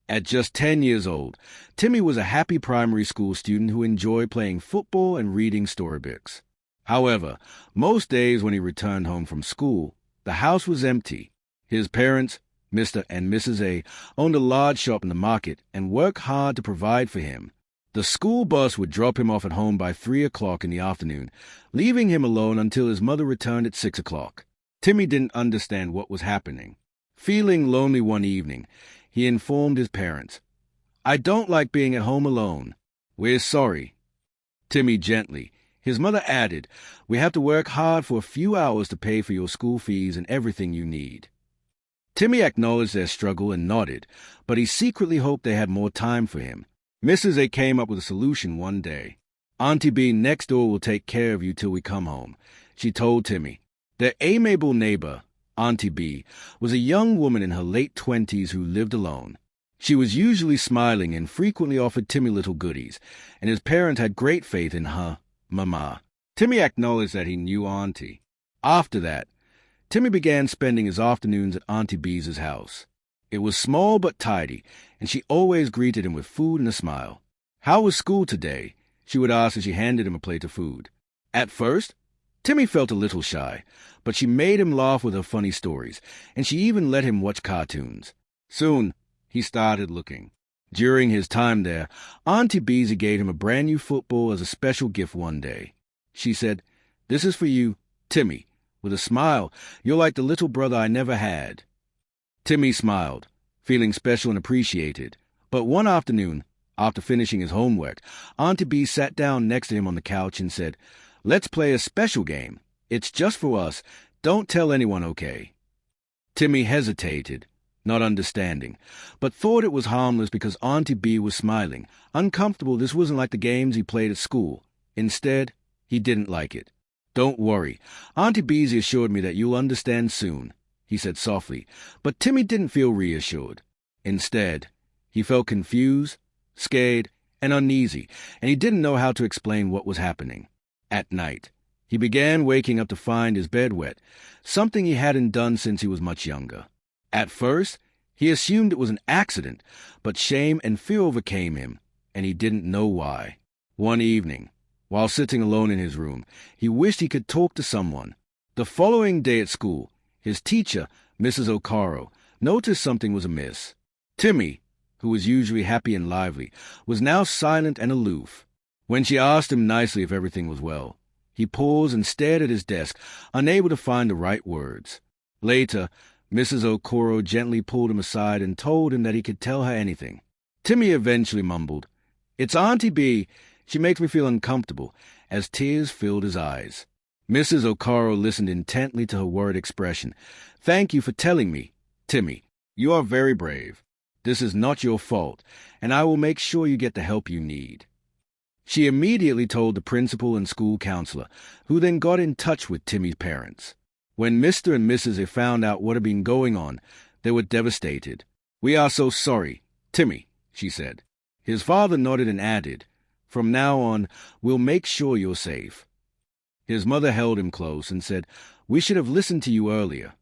At just 10 years old, Timi was a happy primary school student who enjoyed playing football and reading storybooks. However, most days when he returned home from school, the house was empty. His parents, Mr. and Mrs. A, owned a large shop in the market and worked hard to provide for him. The school bus would drop him off at home by 3 o'clock in the afternoon, leaving him alone until his mother returned at 6 o'clock. Timi didn't understand what was happening. Feeling lonely one evening, he informed his parents, "I don't like being at home alone. We're sorry." Timi gently. His mother added, "We have to work hard for a few hours to pay for your school fees and everything you need." Timi acknowledged their struggle and nodded, but he secretly hoped they had more time for him. Mrs. A came up with a solution one day. "Auntie B next door will take care of you till we come home," she told Timi. Their amiable neighbor, Auntie B, was a young woman in her late 20s who lived alone. She was usually smiling and frequently offered Timi little goodies, and his parents had great faith in her, Mama. Timi acknowledged that he knew Auntie. After that, Timi began spending his afternoons at Auntie B's house. It was small but tidy, and she always greeted him with food and a smile. "How was school today?" she would ask as she handed him a plate of food. At first, Timi felt a little shy, but she made him laugh with her funny stories, and she even let him watch cartoons. Soon, he started looking. During his time there, Auntie Bisi gave him a brand new football as a special gift one day. She said, "This is for you, Timi." With a smile, "You're like the little brother I never had." Timi smiled, feeling special and appreciated. But one afternoon, after finishing his homework, Auntie B sat down next to him on the couch and said, "Let's play a special game. It's just for us. Don't tell anyone, okay?" Timi hesitated, not understanding, but thought it was harmless because Auntie B was smiling. Uncomfortable, this wasn't like the games he played at school. Instead, he didn't like it. "Don't worry. Auntie Bisi assured me that you'll understand soon," he said softly, but Timi didn't feel reassured. Instead, he felt confused, scared, and uneasy, and he didn't know how to explain what was happening. At night, he began waking up to find his bed wet, something he hadn't done since he was much younger. At first, he assumed it was an accident, but shame and fear overcame him, and he didn't know why. One evening, while sitting alone in his room, he wished he could talk to someone. The following day at school, his teacher, Mrs. Okoro, noticed something was amiss. Timi, who was usually happy and lively, was now silent and aloof. When she asked him nicely if everything was well, he paused and stared at his desk, unable to find the right words. Later, Mrs. Okoro gently pulled him aside and told him that he could tell her anything. Timi eventually mumbled, "It's Auntie B. She makes me feel uncomfortable," as tears filled his eyes. Mrs. Okoro listened intently to her worried expression. "Thank you for telling me, Timi. You are very brave. This is not your fault, and I will make sure you get the help you need." She immediately told the principal and school counselor, who then got in touch with Timi's parents. When Mr. and Mrs. A found out what had been going on, they were devastated. "We are so sorry, Timi," she said. His father nodded and added, "From now on, we'll make sure you're safe." His mother held him close and said, "We should have listened to you earlier."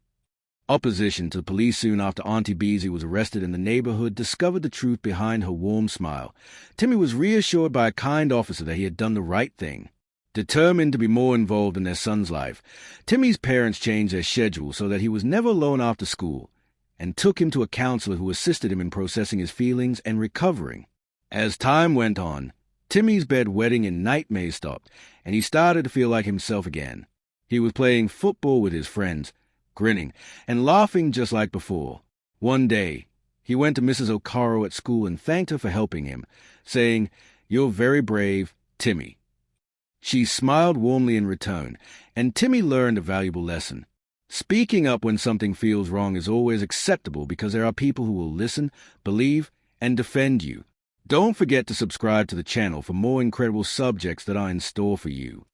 Opposition to the police soon after Auntie Bisi was arrested in the neighborhood discovered the truth behind her warm smile. Timi was reassured by a kind officer that he had done the right thing. Determined to be more involved in their son's life, Timi's parents changed their schedule so that he was never alone after school, and took him to a counselor who assisted him in processing his feelings and recovering. As time went on, Timi's bedwetting and nightmares stopped, and he started to feel like himself again. He was playing football with his friends, grinning and laughing just like before. One day, he went to Mrs. Okoro at school and thanked her for helping him, saying, "You're very brave, Timi." She smiled warmly in return, and Timi learned a valuable lesson. Speaking up when something feels wrong is always acceptable because there are people who will listen, believe, and defend you. Don't forget to subscribe to the channel for more incredible subjects that are in store for you.